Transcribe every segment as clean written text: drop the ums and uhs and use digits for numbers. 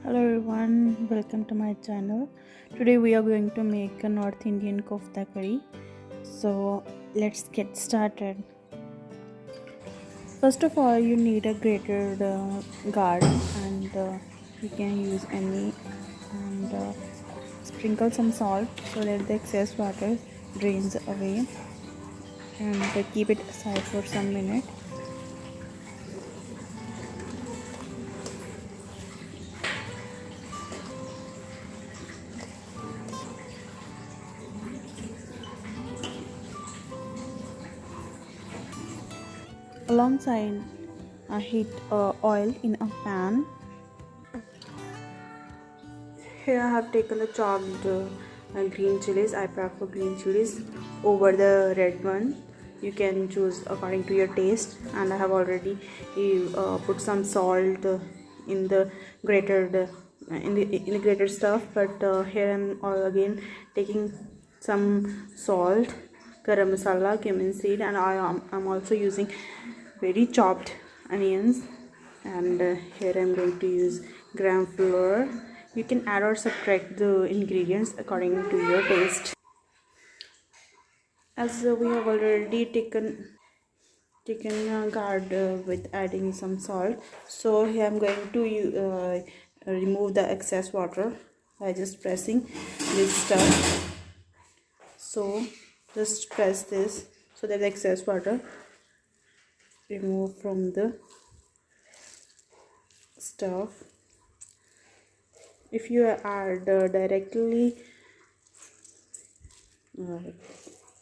Hello everyone, welcome to my channel. Today we are going to make a North Indian kofta curry. So let's get started. First of all, you need a grated gourd, and you can use any, and sprinkle some salt so that the excess water drains away, and keep it aside for some minutes. Alongside, heat oil in a pan. Here I have taken a chopped green chilies. I prefer green chilies over the red one. You can choose according to your taste. And I have already put some salt in the grated in the grated stuff. But here I'm again taking some salt, garam masala, cumin seed, and I'm also using very chopped onions. And here I'm going to use gram flour. You can add or subtract the ingredients according to your taste. As we have already taken guard with adding some salt, so here I'm going to remove the excess water by just pressing this stuff. So just press this so that the excess water remove from the stuff. If you add directly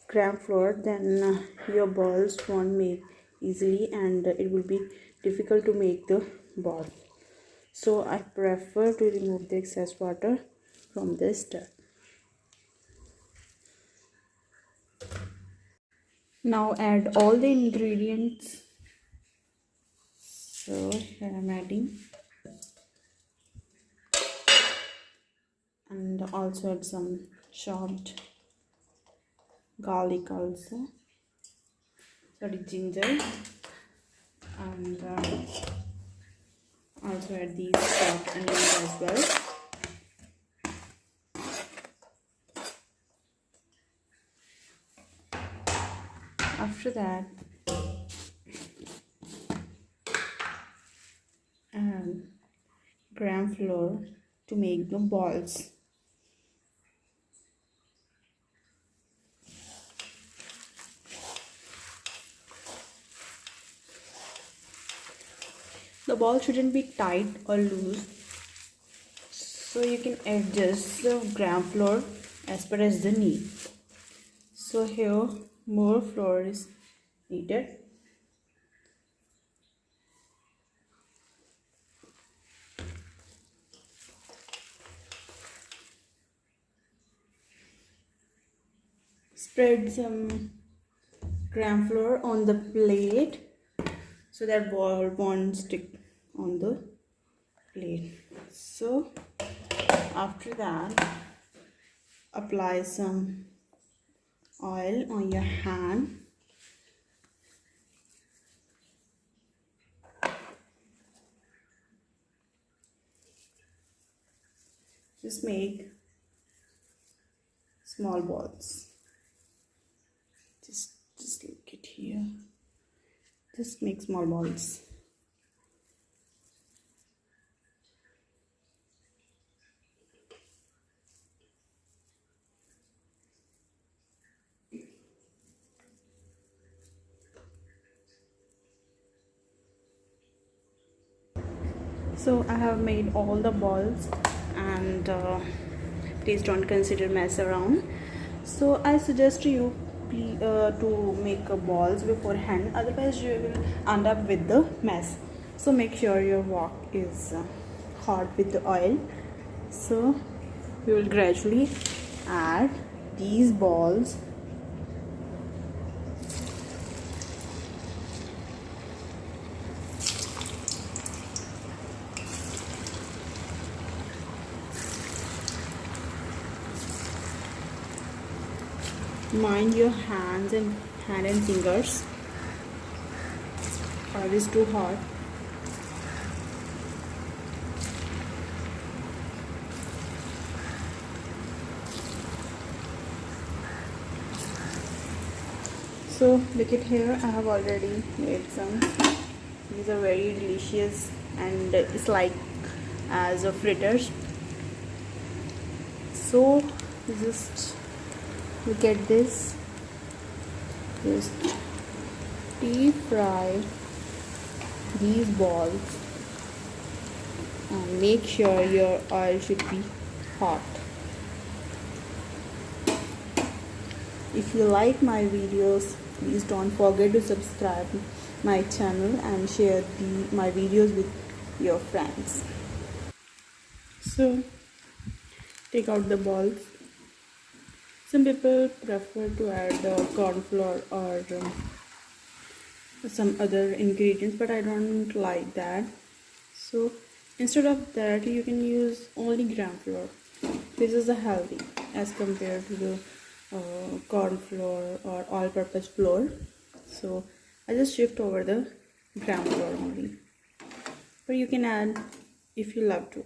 gram flour, then your balls won't make easily, and it will be difficult to make the ball. So I prefer to remove the excess water from this stuff. Now add all the ingredients. So here I'm adding, and also add some chopped garlic, also ginger, and also add these chopped onions as well. After that, gram flour to make the balls. The ball shouldn't be tight or loose, so you can adjust the gram flour as per as the need. So here more flour is needed. Spread some gram flour on the plate so that ball won't stick on the plate. So after that, apply some oil on your hand. Just make small balls. Just look it here. Just make small balls. So I have made all the balls, and please don't consider mess around. So I suggest you to make balls beforehand, otherwise you will end up with the mess. So make sure your wok is hot with the oil. So we will gradually add these balls. Mind your hand and fingers, or it is too hot. So look at here, I have already made some. These are very delicious and it's like as a fritters. So just look at this. Just deep fry these balls and make sure your oil should be hot. If you like my videos, please don't forget to subscribe my channel and share my videos with your friends. So take out the balls. Some people prefer to add corn flour or some other ingredients, but I don't like that. So instead of that, you can use only gram flour. This is a healthy as compared to the corn flour or all-purpose flour. So I just shift over the gram flour only, but you can add if you love to.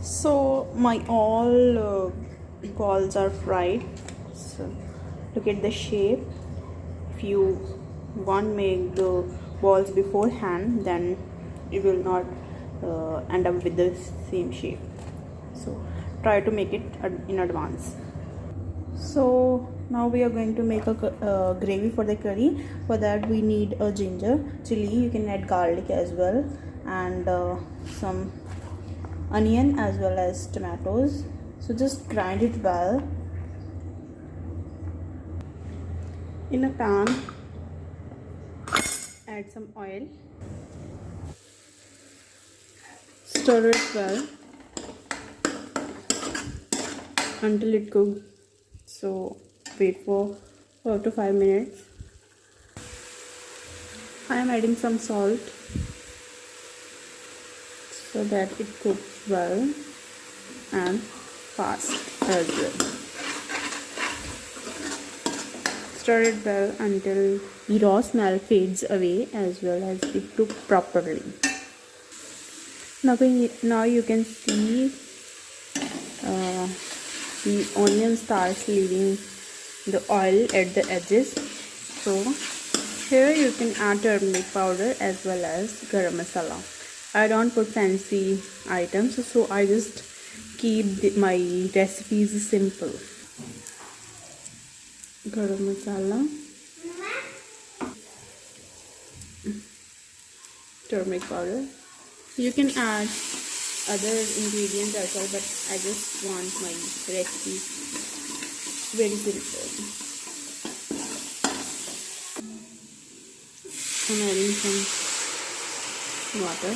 So my all balls are fried. So look at the shape. If you want to make the balls beforehand, then you will not end up with the same shape. So try to make it in advance. So now we are going to make a gravy for the curry. For that we need a ginger, chili, you can add garlic as well, and some onion as well as tomatoes. So just grind it well. In a pan, add some oil, stir it well until it cooks. So wait for 4 to 5 minutes. I am adding some salt so that it cooks well and fast as well. Stir it well until the raw smell fades away as well as it cook properly. Now you can see the onion starts leaving the oil at the edges. So here you can add turmeric powder as well as garam masala. I don't put fancy items, so I just keep my recipes simple. Garam masala, turmeric powder. You can add other ingredients as well, but I just want my recipe very simple. I'm adding some water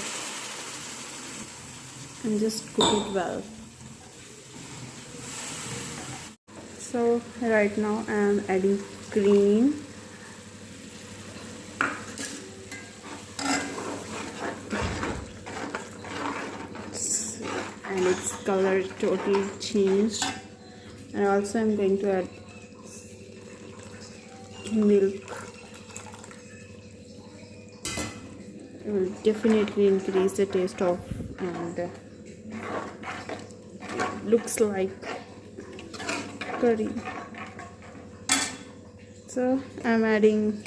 and just cook it well. So right now I am adding cream. And its color totally changed. And also I'm going to add milk. It will definitely increase the taste of, and looks like curry. So I'm adding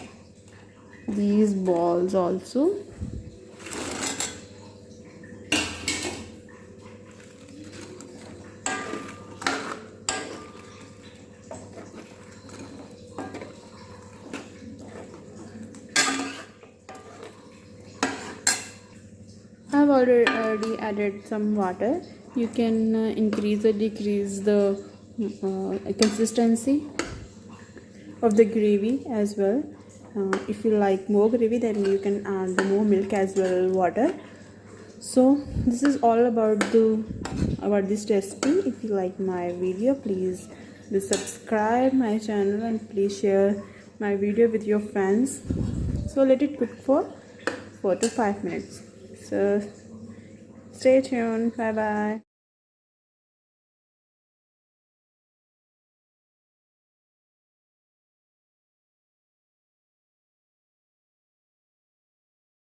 these balls also. I've already added some water. You can increase or decrease the consistency of the gravy as well. If you like more gravy, then you can add more milk as well, water. So this is all about this recipe. If you like my video, please do subscribe my channel and please share my video with your friends. So let it cook for 4 to 5 minutes. So stay tuned. Bye bye.